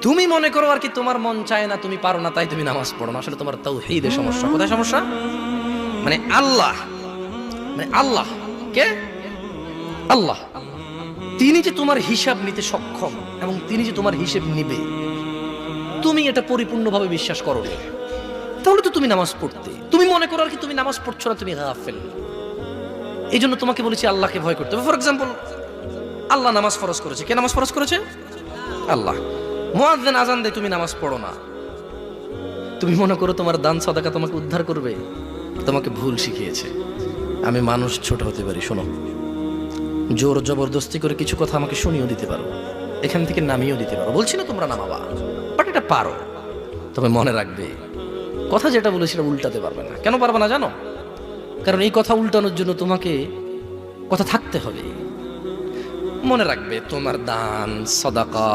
তুমি মনে করো আর কি তোমার মন চায় না, তুমি পারো না, তাই তুমি নামাজ পড়ো না। আসলে তোমার তাওহীদে সমস্যা। কোথায় সমস্যা? মানে আল্লাহ, মানে আল্লাহ কে? আল্লাহ তিনি যে তোমার হিসাব নিতে সক্ষম এবং তিনি যে তোমার হিসেব নিবে, তুমি এটা পরিপূর্ণভাবে বিশ্বাস করো না, তাহলে তো তুমি নামাজ পড়তে। তুমি মনে করো আর কি তুমি নামাজ পড়ছো না, তুমি গাফেল। এই জন্য তোমাকে বলেছি আল্লাহকে ভয় করতে হবে। ফর এক্সাম্পল, আল্লাহ নামাজ ফরজ করেছে। কে নামাজ ফরজ করেছে? আল্লাহ। মুয়াজ্জিন আজান দেয়, তুমি নামাজ পড়ো না। তুমি মনে করো তোমার দান সাদাকা তোমাকে উদ্ধার করবে? তোমাকে ভুল শিখিয়েছে। আমি মানুষ, ছোট হতে পারি, শোনো, জোর জবরদস্তি করে কিছু কথা আমাকে শুনিয়েও দিতে পারো, এখান থেকে নামিয়েও দিতে পারো। বলছি না তোমরা নামাবা, বাট এটা পারো। তবে মনে রাখবে, কথা যেটা বলে সেটা উল্টাতে পারবে না। কেন পারবে না জানো? কারণ এই কথা উল্টানোর জন্য তোমাকে কথা থাকতে হবে। মনে রাখবে, তোমার দান সাদাকা